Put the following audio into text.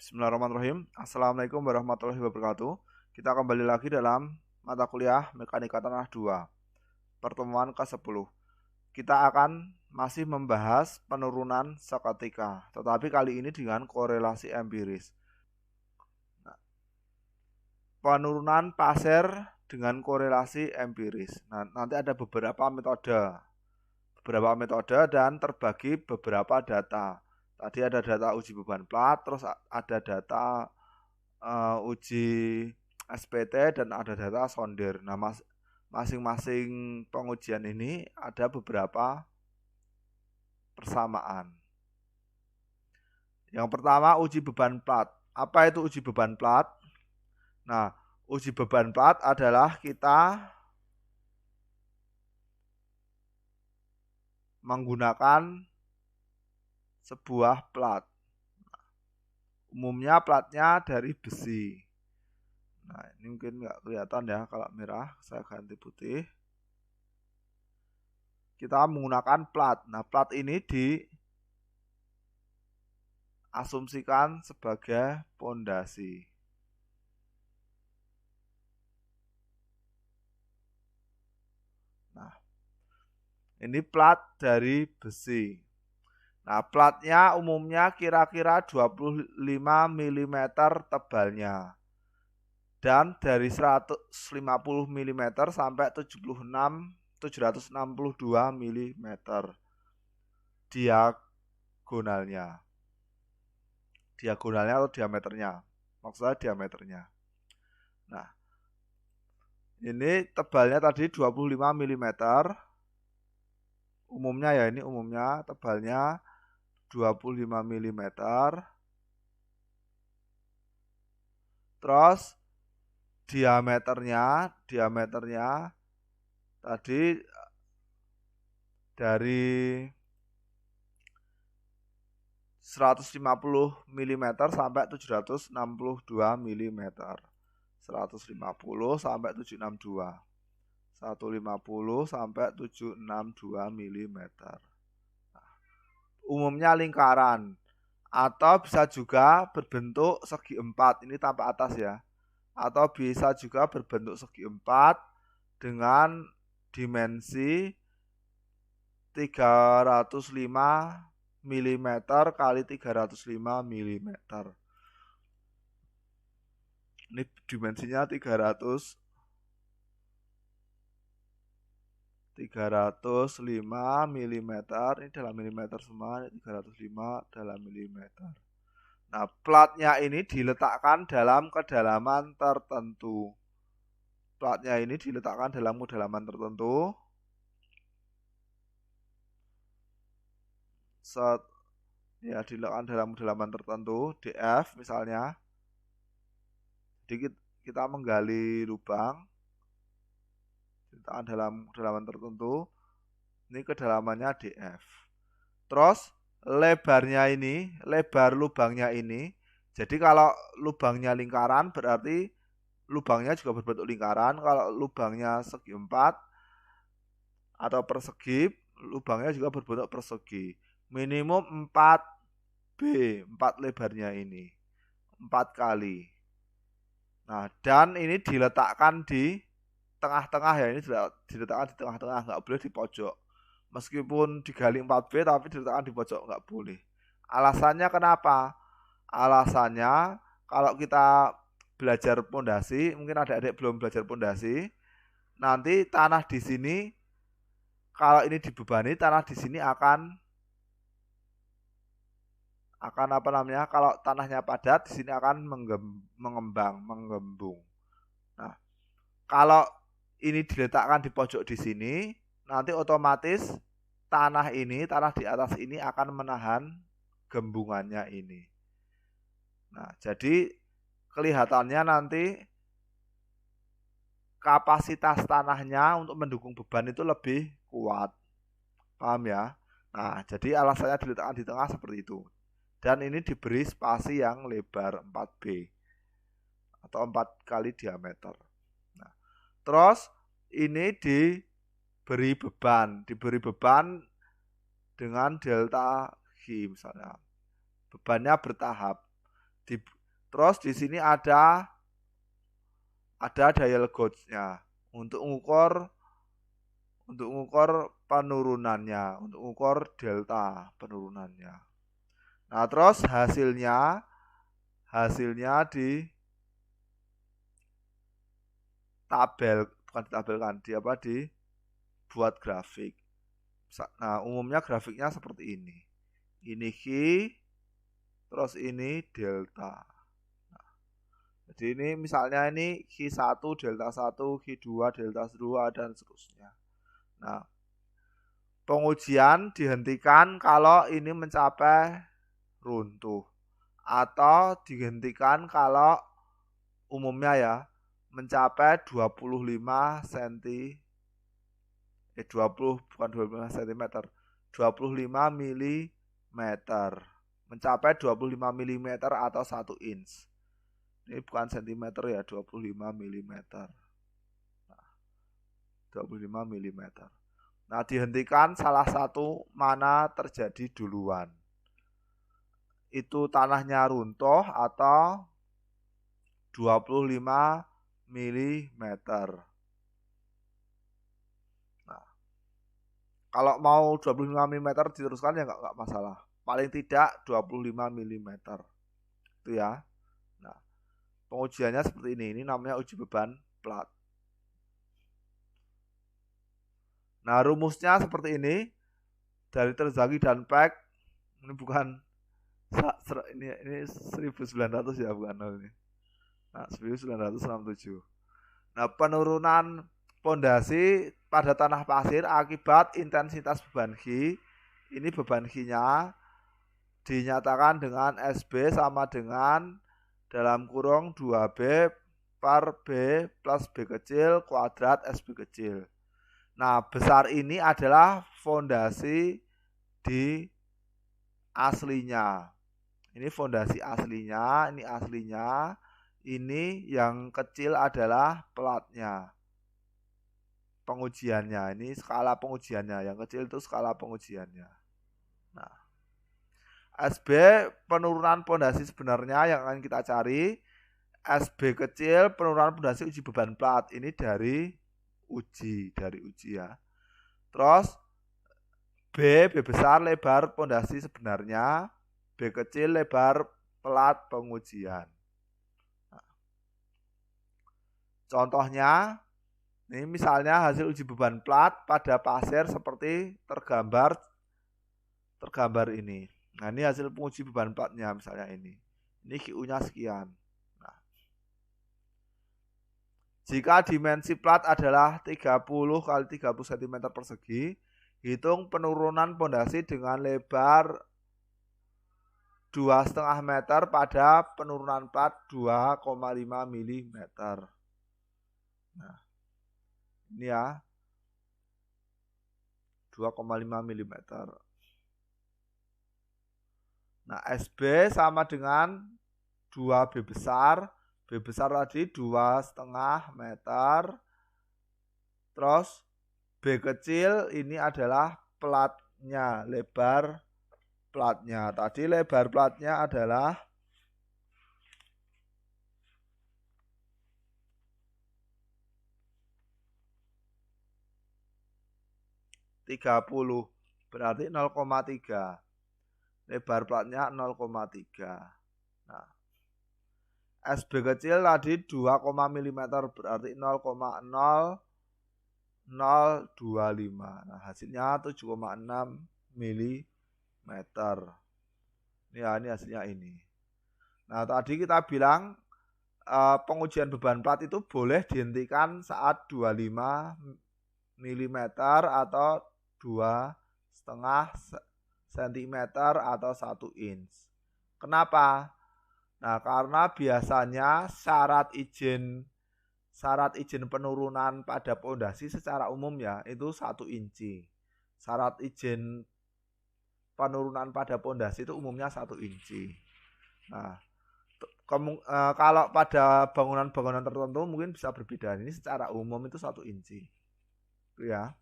Bismillahirrahmanirrahim. Assalamualaikum warahmatullahi wabarakatuh. Kita kembali lagi dalam mata kuliah Mekanika Tanah 2, pertemuan ke-10. Kita akan masih membahas penurunan seketika, tetapi kali ini dengan korelasi empiris. Penurunan pasir dengan korelasi empiris. Nah, nanti ada beberapa metode dan terbagi beberapa data. Tadi ada data uji beban plat, terus ada data uji SPT dan ada data sonder. Nah, masing-masing pengujian ini ada beberapa persamaan. Yang pertama, uji beban plat. Apa itu uji beban plat? Nah, uji beban plat adalah kita menggunakan sebuah plat. Umumnya platnya dari besi. Nah, ini mungkin nggak kelihatan ya kalau merah, saya ganti putih. Kita menggunakan plat. Nah, plat ini diasumsikan sebagai pondasi. Nah, ini plat dari besi. Nah, platnya umumnya kira-kira 25 mm tebalnya. Dan dari 150 mm sampai 762 mm diagonalnya. Diagonalnya atau diameternya. Maksudnya diameternya. Nah, ini tebalnya tadi 25 mm. Umumnya ya, ini umumnya tebalnya 25 mm. Terus diameternya tadi dari 150 mm sampai 762 mm. 150 sampai 762. 150 sampai 762 mm. Umumnya lingkaran atau bisa juga berbentuk segi empat. Ini tampak atas ya. Atau bisa juga berbentuk segi empat dengan dimensi 305 mm kali 305 mm. Ini dimensinya 305 mm. Ini dalam milimeter semua, 305 dalam milimeter. Nah, platnya ini diletakkan dalam kedalaman tertentu. Platnya ini diletakkan dalam kedalaman tertentu. Diletakkan dalam kedalaman tertentu, DF misalnya. Jadi kita menggali lubang, diletakkan dalam kedalaman tertentu. Ini kedalamannya DF. Terus lebarnya ini, lebar lubangnya ini. Jadi kalau lubangnya lingkaran berarti lubangnya juga berbentuk lingkaran. Kalau lubangnya segi empat atau persegi, lubangnya juga berbentuk persegi. Minimum 4B, 4 lebarnya ini. 4 kali. Nah, dan ini diletakkan di tengah-tengah ya. Ini diletakkan di tengah-tengah, nggak boleh di pojok. Meskipun digali 4B tapi diletakkan di pojok nggak boleh. Alasannya kenapa? Alasannya kalau kita belajar pondasi, mungkin adik-adik belum belajar pondasi, nanti tanah di sini kalau ini dibebani, tanah di sini akan apa namanya? Kalau tanahnya padat, di sini akan menggembung. Nah, kalau ini diletakkan di pojok di sini, nanti otomatis tanah di atas ini akan menahan gembungannya ini. Nah, jadi kelihatannya nanti kapasitas tanahnya untuk mendukung beban itu lebih kuat. Paham ya? Nah, jadi alasannya diletakkan di tengah seperti itu. Dan ini diberi spasi yang lebar 4B atau 4 kali diameter. Nah, terus ini diberi beban dengan delta G misalnya. Bebannya bertahap. Terus di sini ada dial gauge-nya untuk mengukur penurunannya, untuk mengukur delta penurunannya. Nah, terus hasilnya di tabel, bukan ditabelkan, dibuat grafik. Nah, umumnya grafiknya seperti ini. Ini Q, terus ini delta. Nah, jadi ini misalnya ini Q1 delta 1, Q2 delta 2 dan seterusnya. Nah, pengujian dihentikan kalau ini mencapai runtuh atau dihentikan kalau umumnya ya mencapai 25 cm 25 cm 25 mm, mencapai 25 mm atau 1 inch. Ini bukan cm ya, 25 mm. Nah, 25 mm. Nah, dihentikan salah satu mana terjadi duluan. Itu tanahnya runtuh atau 25 mm. Nah, kalau mau 25 mm diteruskan ya nggak masalah. Paling tidak 25 mm. Itu ya. Nah, pengujiannya seperti ini. Ini namanya uji beban plat. Nah, rumusnya seperti ini. Dari Terzaghi dan Peck. Ini bukan ini 1900 ya, bukan ini. Nah, 1967. Nah, penurunan pondasi pada tanah pasir akibat intensitas beban G. Ini beban G-nya dinyatakan dengan SB sama dengan dalam kurung 2B per B plus B kecil kuadrat SB kecil. Nah, besar ini adalah fondasi di aslinya. Ini fondasi aslinya, ini aslinya. Ini yang kecil adalah platnya. Pengujiannya, ini skala pengujiannya. Yang kecil itu skala pengujiannya. Nah, SB penurunan pondasi sebenarnya yang akan kita cari. SB kecil penurunan pondasi uji beban plat. Ini dari uji ya. Terus B besar lebar pondasi sebenarnya, B kecil lebar plat pengujian. Nah, contohnya, ini misalnya hasil uji beban plat pada pasir seperti tergambar ini. Nah, ini hasil penguji beban platnya misalnya ini. Ini QU-nya sekian. Nah, jika dimensi plat adalah 30 kali 30 cm persegi, hitung penurunan pondasi dengan lebar 2,5 meter pada penurunan plat 2,5 mm. Nah, ini ya 2,5 mm. Nah, SB sama dengan 2B besar. B besar tadi 2,5 meter. Terus B kecil ini adalah platnya, lebar platnya. Tadi lebar platnya adalah 30, berarti 0,3. Lebar platnya 0,3. Nah, SB kecil tadi 2, mm berarti 0,0025. Nah, hasilnya 7,6 mm. Ini hasilnya ini. Nah, tadi kita bilang pengujian beban plat itu boleh dihentikan saat 25 mm atau 2,5 cm atau 1 inch. Kenapa? Nah, karena biasanya syarat izin penurunan pada pondasi secara umum ya itu 1 inci. Syarat izin penurunan pada pondasi itu umumnya 1 inci. Nah, kalau pada bangunan-bangunan tertentu mungkin bisa berbeda. Ini secara umum itu 1 inci. Itu ya.